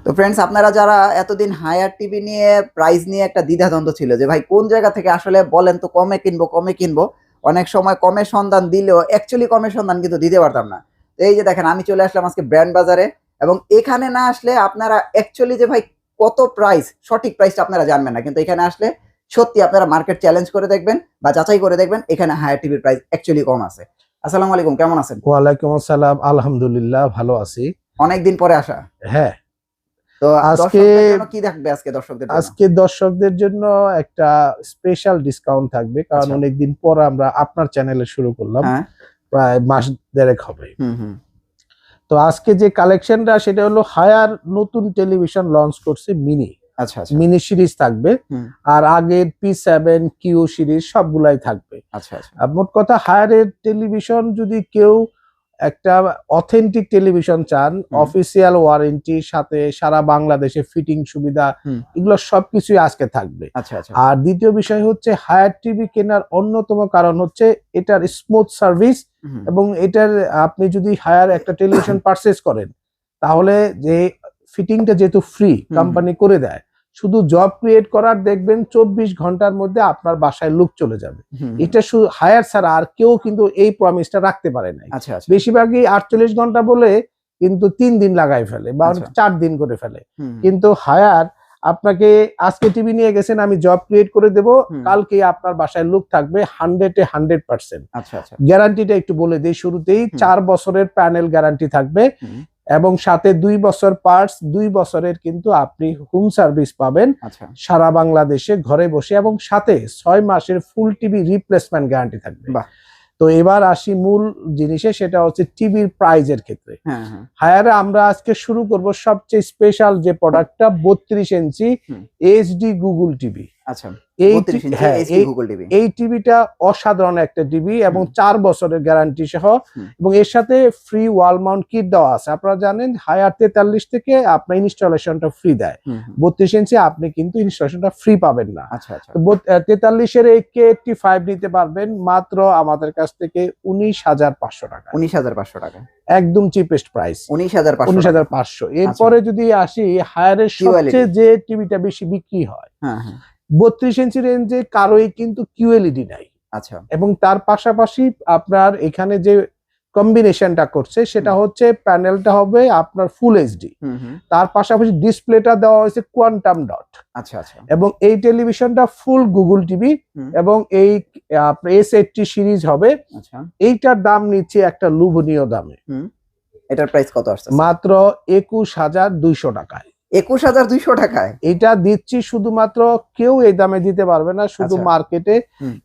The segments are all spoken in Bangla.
তো ফ্রেন্ডস, আপনারা যারা এতদিন হায়ার টিভি নিয়ে প্রাইস নিয়ে একটা দ্বিধাদ্বন্দ্ব ছিল যে ভাই কোন জায়গা থেকে আসলে বলেন তো কমে কিনবো, অনেক সময় কমের সন্ধান দিলেও অ্যাকচুয়ালি কমের সন্ধান কিন্তু দিতে পারতাম না। তো এই যে দেখেন, আমি চলে আসলাম আজকে ব্র্যান্ড বাজারে, এবং এখানে না আসলে আপনারা অ্যাকচুয়ালি যে ভাই কত প্রাইস, সঠিক প্রাইসটা আপনারা জানবেন না, কিন্তু এখানে আসলে সত্যি আপনারা মার্কেট চ্যালেঞ্জ করে দেখবেন বা যাচাই করে দেখবেন এখানে হায়ার টিভির প্রাইস অ্যাকচুয়ালি কম আছে। আসসালামু আলাইকুম, কেমন আছেন? ওয়ালাইকুম আসসালাম, আলহামদুলিল্লাহ ভালো আছি। অনেকদিন পরে আসা। হ্যাঁ, তো আজকে কি থাকবে আজকে দর্শকদের জন্য? আজকে দর্শকদের জন্য একটা স্পেশাল ডিসকাউন্ট থাকবে, কারণ আচ্ছা। অনেকদিন পর আমরা আপনার চ্যানেলে শুরু করলাম, হ্যাঁ। প্রায় মাস দেড়েক হবে। হুম। তো আজকে যে কালেকশনটা সেটা হলো হায়ার নতুন টেলিভিশন লঞ্চ করছে মিনি। আচ্ছা। মিনি সিরিজ থাকবে, হুম। আর আগের P7 কিউ সিরিজ সবগুলাই থাকবে। আচ্ছা। আর মোট কথা, হায়ারের টেলিভিশন যদি কেউ একটা অথেন্টিক টেলিভিশন চান, অফিসিয়াল ওয়ারেন্টির সাথে সারা বাংলাদেশে ফিটিং সুবিধা, এগুলো সবকিছুই আজকে থাকবে। আচ্ছা। আর দ্বিতীয় বিষয় হচ্ছে, হায়ার টিভি কেনার অন্যতম কারণ হচ্ছে এটার স্মুথ সার্ভিস, এবং এটার আপনি যদি হায়ার একটা টেলিভিশন পারচেজ করেন, তাহলে যে ফিটিংটা যেহেতু ফ্রি কোম্পানি করে দেয়, শুধু জব ক্রিয়েট করার, দেখবেন 24 ঘন্টার মধ্যে আপনার বাসায় লুক চলে যাবে। এটা শুধু হায়ার ছাড়া আর কেউ কিন্তু এই প্রমিসটা রাখতে পারে নাই। আচ্ছা। বেশিরভাগই 48 ঘন্টা বলে কিন্তু 3 দিন লাগাই ফেলে বা 4 দিন করে ফেলে। কিন্তু হায়ার আপনাকে আজকে টিভি নিয়ে গেছেন, আমি জব ক্রিয়েট করে দেব, কালকে আপনার বাসায় লুক থাকবে 100% আচ্ছা। গ্যারান্টিটা একটু বলে দিই শুরুতেই, 4 বছরের প্যানেল গ্যারান্টি থাকবে, এবং সাথে 2 বছর পার্টস, 2 বছরের কিন্তু আপনি হোম সার্ভিস পাবেন সারা বাংলাদেশে ঘরে বসে, এবং সাথে 6 মাসের ফুল টিভি রিপ্লেসমেন্ট গ্যারান্টি থাকবে। তো এবার আসি মূল জিনিসে, সেটা হচ্ছে টিভির প্রাইজের ক্ষেত্রে। হায়ারে আমরা আজকে শুরু করব সবচেয়ে স্পেশাল যে প্রোডাক্টটা, 32 ইঞ্চি এইচডি গুগল টিভি। আচ্ছা। এই টিভিটা অসাধারণ একটা টিভি, এবং 4 বছরের গ্যারান্টি সহ, এবং এর সাথে ফ্রি ওয়াল মাউন্ট কিট দেওয়া আছে। আপনারা জানেন হায়ার 43 থেকে আপনার ইনস্টলেশনটা ফ্রি দেয়, 32 ইঞ্চি আপনি কিন্তু ইনস্টলেশনটা ফ্রি পাবেন না। 43 এর K85 নিতে পারবেন মাত্র আমাদের কাছ থেকে 19,500 টাকা। 19,500 টাকা একদম চিপেস্ট প্রাইস, 19,500। এরপরে যদি আসি হায়ারের সবচেয়ে যে টিভিটা বেশি বিক্রি হয়, 32 ইঞ্চি রেঞ্জে কারোই কিন্তু কিউএলইডি নাই। আচ্ছা। এবং তার পাশাপাশি আপনার এখানে যে কম্বিনেশনটা করছে সেটা হচ্ছে, প্যানেলটা হবে আপনার ফুল এইচডি, তার পাশাপাশি ডিসপ্লেটা দেওয়া হয়েছে কোয়ান্টাম ডট। আচ্ছা। এবং এই টেলিভিশনটা ফুল গুগল টিভি, এবং এই S80 সিরিজ হবে। এইটার দাম নিচ্ছে একটা লোভনীয় দামে। এটার প্রাইস কত আসছে? মাত্র 21,200 টাকায়। 21,200 টাকায় এটা দিচ্ছি শুধুমাত্র, কেউ এই দামে দিতে পারবে না, শুধু মার্কেটে।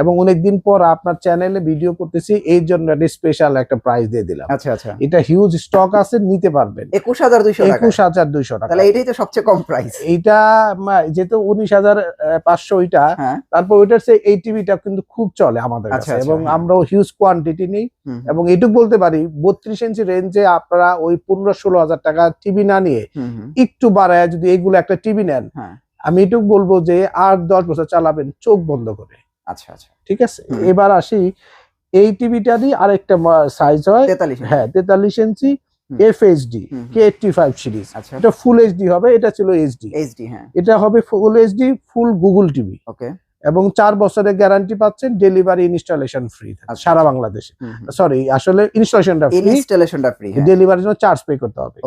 এবং অনেকদিন পর আপনার চ্যানেলে ভিডিও করতেছি, এই জন্য একটা স্পেশাল একটা প্রাইস দিয়ে দিলাম। আচ্ছা। এটা হিউজ স্টক আছে, নিতে পারবেন। 21,200 টাকা। তাহলে এটাই তো সবচেয়ে কম প্রাইস। এইটা যেহেতু 19,500 ওইটা, তারপর ওইটার চেয়ে এই টিভিটা কিন্তু খুব চলে আমাদের কাছে, এবং আমরাও হিউজ কোয়ান্টিটি নেই। এবং এটুকু বলতে পারি, 32 ইঞ্চি রেঞ্জে আপনারা ওই 15-16 হাজার টাকা টিভি না নিয়ে একটু বাড়ায় যদি এইগুলো একটা টিভি নেন, আমি এটুকু বলবো যে 8-10 বছর চালাবেন চোখ বন্ধ করে। আচ্ছা। ঠিক আছে। এবার আসি, এই টিভিটারই আরেকটা সাইজ হয় 43 ইঞ্চি FHD K85 সিরিজ। এটা ফুল এইচডি হবে, এটা ছিল এইচডি, এটা হবে full HD full Google TV. এবং 4 বছরের গ্যারান্টি পাচ্ছেন, ডেলিভারি ইনস্টলেশন ফ্রি সারা বাংলাদেশে। সরি, আসলে ইনস্টলেশনটা ফ্রি, ডেলিভারির জন্য চার্জ পে করতে হবে।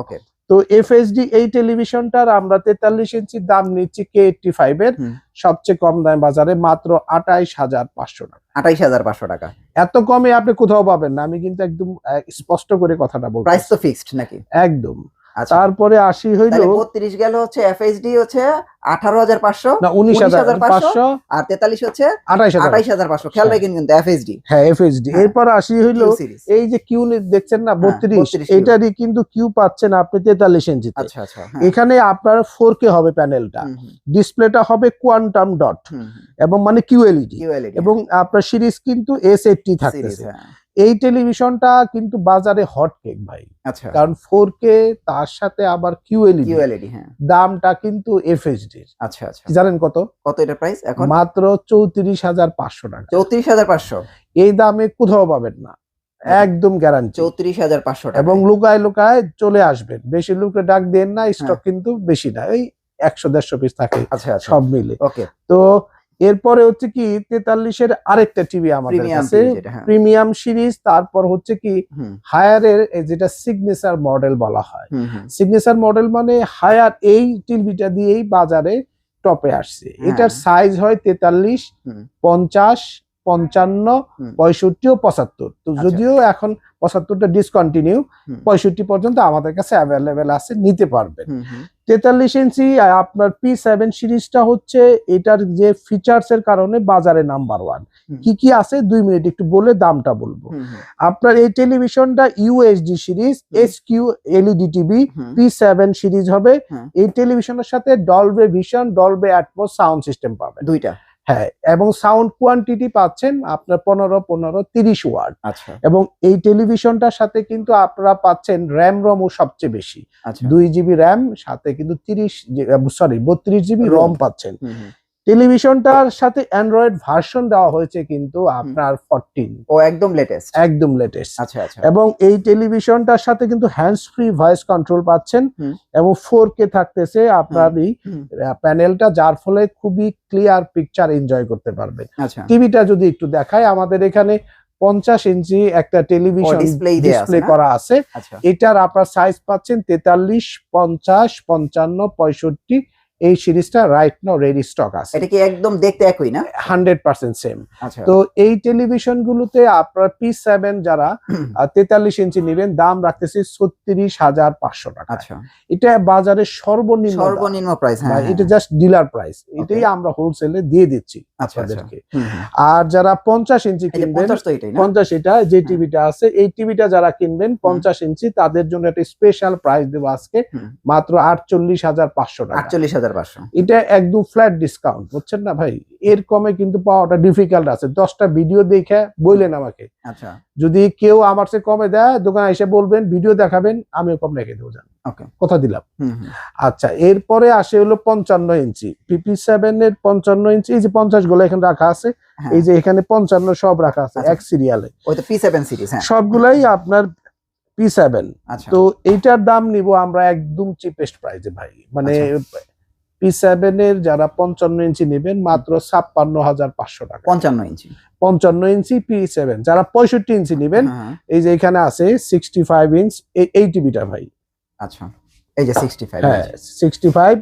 তো FHD এই টেলিভিশনটার আমরা 43 ইঞ্চির দাম নিচ্ছি K85 এর সবচেয়ে কম দাম বাজারে, মাত্র 28,500 টাকা। 28,500 টাকা। এত কমে আপনি কোথাও পাবেন না, আমি কিন্তু একদম স্পষ্ট করে কথাটা বলছি। প্রাইস তো ফিক্সড নাকি? একদম। তারপরে আসি হইলো 32 গেল হচ্ছে FHD হচ্ছে 18,500 না 19,500, আর 43 হচ্ছে 28,500। খেয়াল রাখেন কিন্তু FHD। হ্যাঁ, FHD। এরপর আসি হইলো এই যে কিউ দেখছেন না 32, এটারই কিন্তু কিউ পাচ্ছেন আপনি 43 ইঞ্চিতে। আচ্ছা। এখানে আপনার 4K হবে প্যানেলটা, ডিসপ্লেটা হবে কোয়ান্টাম ডট, এবং মানে কিউএলইডি, এবং আপনার সিরিজ কিন্তু S80 থাকতেছে। এই টেলিভিশনটা কিন্তু বাজারে হট কেক ভাই, কারণ 4K তার সাথে আবার কিউএলইডি, দামটা কিন্তু FHD। আচ্ছা। জানেন কত এটা প্রাইস এখন? মাত্র 34,500 টাকা। 34,500। এই দামে কোথাও পাবেন না। একদম গ্যারান্টি 34,500 টাকা। এবং লুকায় লুকায় চলে আসবেন, বেশি লোকে ডাক দেন না, স্টক কিন্তু বেশি না, এই 100-150 পিস থাকে সব মিলে। ওকে, তো এরপরে হচ্ছে কি 43-এর আরেকটা টিভি আমাদের কাছে প্রিমিয়াম সিরিজ। তারপর হচ্ছে কি হায়ারের যেটা সিগনেচার মডেল বলা হয়। সিগনেচার মডেল মানে হায়ার এই টিভিটা দিয়েই বাজারে টপে আসছে। এটার সাইজ হয় 43, 50, 55, 65 ও 75। তো যদিও এখন 75টা ডিসকন্টিনিউ, 65 পর্যন্ত আমাদের কাছে অ্যাভেলেবেল আছে, নিতে পারবেন। 43 ইঞ্চি আপনার P7 সিরিজটা হচ্ছে এটার যে ফিচার্স এর কারণে বাজারে নাম্বার 1। কি কি আছে 2 মিনিট একটু বলে দামটা বলবো। আপনার এই টেলিভিশনটা UHD series, SQ LED TV, P7 series হবে। এই টেলিভিশনের সাথে ডলবে ভিশন, ডলবে অ্যাটমস সাউন্ড সিস্টেম পাবেন, দুইটা। হ্যাঁ, এবং সাউন্ড কোয়ান্টিটি পাচ্ছেন আপনার 15-30 ওয়াট। আচ্ছা, এবং এই টেলিভিশনটার সাথে কিন্তু আপনারা পাচ্ছেন র্যাম রমও সবচেয়ে বেশি, 2 জিবি র্যাম, সাথে কিন্তু 32 জিবি রম পাচ্ছেন। টেলিভিশনটার সাথে অ্যান্ড্রয়েড ভার্সন দেওয়া হয়েছে কিন্তু আপনার 14। ও একদম লেটেস্ট, একদম লেটেস্ট। আচ্ছা আচ্ছা। এবং এই টেলিভিশনটার সাথে কিন্তু হ্যান্ডস ফ্রি ভয়েস কন্ট্রোল পাচ্ছেন এবং 4K থাকতেছে আপনার এই প্যানেলটা, যার ফলে খুবই ক্লিয়ার পিকচার এনজয় করতে পারবেন। টিভিটা যদি একটু দেখায়, আমাদের এখানে 50 ইঞ্চি একটা টেলিভিশন ডিসপ্লে করা আছে। এটার আপনার সাইজ পাচ্ছেন 43, 50, 55, 65। এই সিরিজটা রাইট নাও রেডি স্টক আছে। এটা কি একদম দেখতে একই না? 100% সেম। তো এই টেলিভিশন গুলোতে আপনার P7 যারা 43 ইঞ্চি নেবেন, দাম রাখতেছি 36,500 টাকা। আচ্ছা, এটা বাজারে সর্বনিম্ন প্রাইস। হ্যাঁ, এটা জাস্ট ডিলার প্রাইস, এটাই আমরা হোলসেলে দিয়ে দিচ্ছি আপনাদেরকে। আর যারা 50 ইঞ্চি কিনবেন, 50 এটা যে টিভিটা আছে, এই টিভিটা যারা কিনবেন 50 ইঞ্চি, তাদের জন্য একটা স্পেশাল প্রাইস দেব আজকে, মাত্র 48,500 টাকা। 48,500। এটা একদম ফ্ল্যাট ডিসকাউন্ট, বুঝছেন না ভাই? এর কমে কিন্তু পাওয়াটা ডিফিকাল্ট আছে। 10টা ভিডিও দেখে বললেন আমাকে। আচ্ছা, যদি কেউ আমার চেয়ে কমে দেয়, দোকানে এসে বলবেন, ভিডিও দেখাবেন, আমিও কম রেখে দেবো, জান। ওকে, কথা দিলাম। আচ্ছা, এরপরে আসে হলো 55 ইঞ্চি PP7 এর 55 ইঞ্চি। এই যে 50 গুলো এখানে রাখা আছে, এই যে এখানে 55 সব রাখা আছে এক সিরিয়ালে, ওই তো P7 সিরিজ। সবগুলাই আপনার P7। তো এইটার দাম নিব আমরা একদম চিপেস্ট প্রাইসে ভাই, মানে P7 এর যারা 55 ইঞ্চি নেবেন মাত্র 56,500 টাকা। 55 ইঞ্চি P7। যারা 65 ইঞ্চি নেবেন, এই যে এখানে আছে 65 ইঞ্চ এই টিভিটা ভাই। আচ্ছা, এই যে 65। হ্যাঁ, 65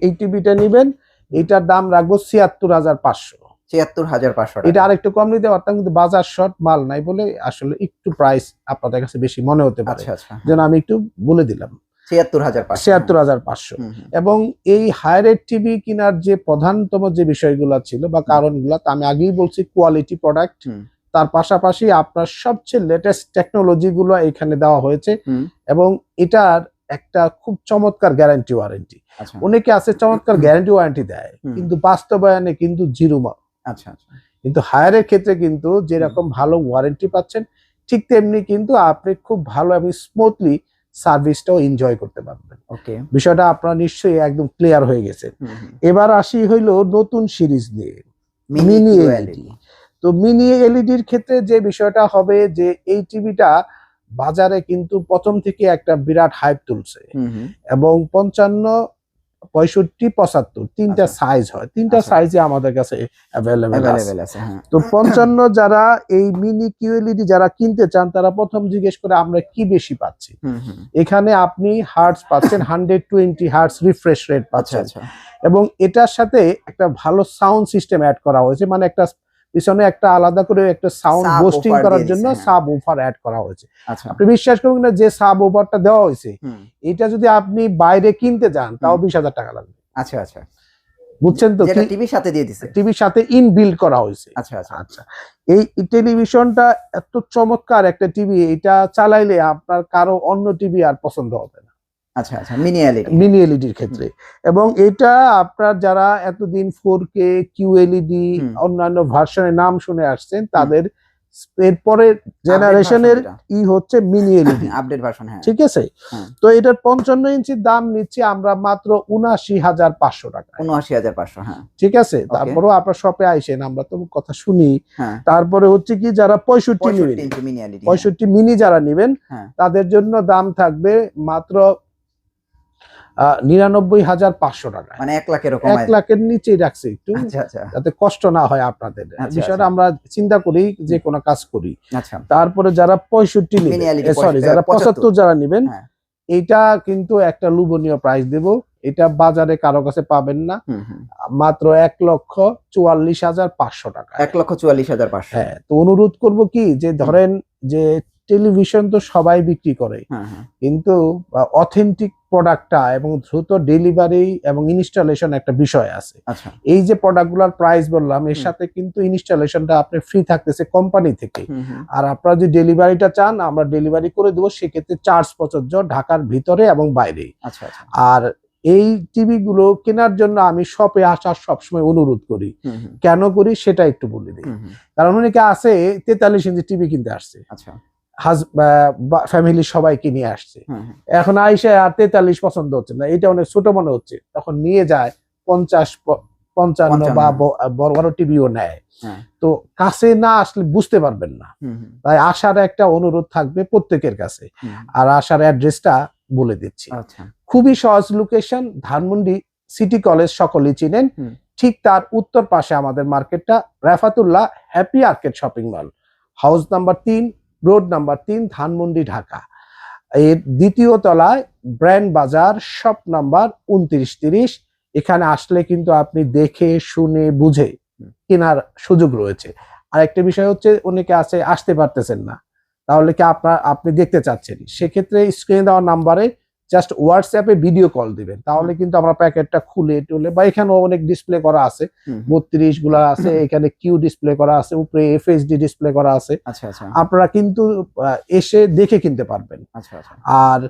এই টিভিটা নেবেন, এটার দাম রাখবো 76,500। 76,500 টাকা। এটা আরেকটু কম নিতে পারতাম, কিন্তু বাজার শর্ট মাল নাই বলে আসলে একটু প্রাইস আপনাদের কাছে বেশি মনে হতে পারে। আচ্ছা, যেন আমি একটু বলে দিলাম 76,500। এবং এই হায়ার টিভি কেনার যে প্রধানতম যে বিষয়গুলো ছিল বা কারণগুলো, তা আমি আগেই বলছি, কোয়ালিটি প্রোডাক্ট, তার পাশাপাশি আপনার সবচেয়ে লেটেস্ট টেকনোলজি গুলো এখানে দেওয়া হয়েছে, এবং এটার একটা খুব চমৎকার গ্যারান্টি ওয়ারেন্টি। অনেকে আছে চমৎকার গ্যারান্টি ওয়ারেন্টি দেয়, কিন্তু বাস্তবায়নে কিন্তু জিরো। আচ্ছা, কিন্তু হায়ারের ক্ষেত্রে কিন্তু যেরকম ভালো ওয়ারেন্টি পাচ্ছেন, ঠিক তেমনি কিন্তু আপনি খুব ভালো এবং স্মুথলি সার্ভিসটাও এনজয় করতে পারবেন। ওকে, বিষয়টা আপনার নিশ্চয়ই একদম ক্লিয়ার হয়ে গেছে। এবার আসি হইলো নতুন সিরিজ নিয়ে, মিনি এলইডি। তো মিনি এলইডির ক্ষেত্রে যে বিষয়টা হবে, যে এই টিভিটা বাজারে কিন্তু প্রথম থেকে একটা বিরাট হাইপ তুলছে, এবং 55, 65, 75 তিনটা সাইজ হয়, তিনটা সাইজে আমাদের কাছে অ্যাভেলেবেল আছে। তো 55 যারা এই মিনি কিউএলইডি যারা কিনতে চান, তারা প্রথম জিজ্ঞেস করে আমরা কি বেশি পাচ্ছি। এখানে আপনি হার্টস পাচ্ছেন, 120 হার্টস রিফ্রেশ রেট পাচ্ছেন, এবং এটার সাথে একটা ভালো সাউন্ড সিস্টেম অ্যাড করা হয়েছে, মানে একটা পিছনে একটা আলাদা করে একটা সাউন্ড বুস্টিং করার জন্য সাব উফার অ্যাড করা হয়েছে। আপনি বিশ্বাস করবেন না, যে সাব উফারটা দেওয়া হয়েছে, এটা যদি আপনি বাইরে কিনতে যান তাও 20,000 টাকা লাগবে। আচ্ছা আচ্ছা, বুঝছেন তো? টিভির সাথে দিয়ে দিছে, টিভির সাথে ইনবিল্ড করা হয়েছে। আচ্ছা আচ্ছা আচ্ছা, এই টেলিভিশনটা এত চমৎকার একটা টিভি, এটা চালাইলে আপনার কারো অন্য টিভি আর পছন্দ হবে না। আচ্ছা আচ্ছা, মিনি এলইডির ক্ষেত্রে। এবং এটা আপনার যারা এতদিন 4K QLED অন্যান্য ভার্সনের নাম শুনে আসছেন, তাদের এরপরে জেনারেশনের হচ্ছে মিনি এলইডি আপডেট ভার্সন। হ্যাঁ, ঠিক আছে। তো এটার 55 ইঞ্চির দাম নিচ্ছি আমরা মাত্র ৭৯,৫০০ টাকা। ৭৯,৫০০। হ্যাঁ, ঠিক আছে। তারপরেও আপনার শপে আইসেন, আমরা তো কথা শুনি। তারপরে হচ্ছে কি যারা 65 মিনি যারা নেবেন তাদের জন্য দাম থাকবে মাত্র ৯৯,৫০০ টাকা, মানে ১ লাখের ১ লাখের নিচেই রাখছে একটু, যাতে কষ্ট না হয় আপনাদের। বিষয়টা আমরা চিন্তা করি যে কোনো কাজ করি। তারপরে যারা 65 সরি যারা ৭৫ যারা নেবেন, এটা কিন্তু একটা লোভনীয় প্রাইস দেব। এটা বাজারে কারো কাছে পাবেন না, মাত্র ১,৪৪,৫০০ টাকা। ১,৪৪,৫০০। হ্যাঁ, তো অনুরোধ করব কি যে ধরেন যে টেলিভিশন তো সবাই বিক্রি করে, কিন্তু অথেন্টিক প্রোডাক্টটা এবং দ্রুত ডেলিভারি এবং ইনস্টলেশন একটা বিষয় আছে। এই যে প্রোডাক্টগুলোর প্রাইস বললাম, এর সাথে কিন্তু ইনস্টলেশনটা আপনি ফ্রি থাকতেছে কোম্পানি থেকে। আর আপনারা যদি ডেলিভারিটা চান, আমরা ডেলিভারি করে দেবো, সেক্ষেত্রে চার্জ প্রযোজ্য ঢাকার ভিতরে এবং বাইরে। আর এই টিভি গুলো কেনার জন্য আমি শপে আসার সবসময় অনুরোধ করি। কেন করি সেটা একটু বলে দিই। কারণ অনেকে আছে ৪৩ ইঞ্চি টিভি কিনতে আসছে, ফ্যামিলি সবাইকে নিয়ে আসছে, এখন আইসা আর ৪৩ পছন্দ হচ্ছে না, এটা অনেক ছোট মনে হচ্ছে, তখন নিয়ে যায় ৫০, ৫৫ বা বড় বড় টিভিও নেয়। তো কাছে না আসলে বুঝতে পারবেন না, তাই আসার একটা অনুরোধ থাকবে প্রত্যেকের কাছে। আর আসার অ্যাড্রেসটা বলে দিচ্ছি, খুবই সহজ লোকেশন, ধানমন্ডি সিটি কলেজ সকলেই চিনেন, ঠিক তার উত্তর পাশে আমাদের মার্কেটটা, Rafatullah happy arcade shopping mall, house number ৩, road number ৩, Dhanmondi, Dhaka. এর দ্বিতীয় তলায় ব্র্যান্ড বাজার, শপ নাম্বার ২৯30। এখানে আসলে কিন্তু আপনি দেখে শুনে বুঝে কেনার সুযোগ রয়েছে। আর একটা বিষয় হচ্ছে, অনেকে আছে আসতে পারতেছেন না, তাহলে কি আপনি দেখতে চাচ্ছেন, সেক্ষেত্রে স্ক্রিনে দেওয়া নাম্বারে জাস্ট হোয়াটসঅ্যাপে ভিডিও কল দিবেন, তাহলে কিন্তু আমরা প্যাকেটটা খুলে টুলে, বা এখানেও অনেক ডিসপ্লে করা আছে, ৩২ গুলা আছে, এখানে কিউ ডিসপ্লে করা আছে, উপরে এফএইচডি ডিসপ্লে করা আছে। আপনারা কিন্তু এসে দেখে কিনতে পারবেন। আর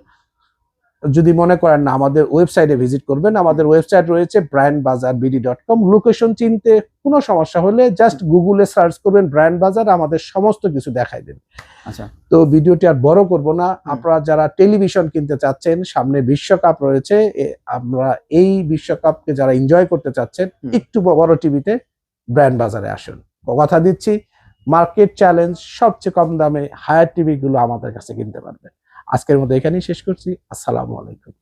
যদি মনে করেন না, আমাদের ওয়েবসাইটে ভিজিট করবেন, আমাদের ওয়েবসাইট রয়েছে brandbazarbd.com। লোকেশন চিনতে কোনো সমস্যা হলে জাস্ট গুগলে সার্চ করবেন ব্র্যান্ড বাজার, আমাদের সমস্ত কিছু দেখাই দেবে। তো ভিডিওটি আর বড় করব না, আপনারা যারা টেলিভিশন কিনতে চাচ্ছেন, সামনে বিশ্বকাপ রয়েছে, আমরা এই বিশ্বকাপকে যারা এনজয় করতে চাচ্ছেন, একটু বড় টিভিতে ব্র্যান্ড বাজারে আসুন। কথা দিচ্ছি, মার্কেট চ্যালেঞ্জ, সবচেয়ে কম দামে হায়ার টিভি গুলো আমাদের কাছে কিনতে পারবেন। আজকের মতো এখানেই শেষ করছি। আসসালামু আলাইকুম।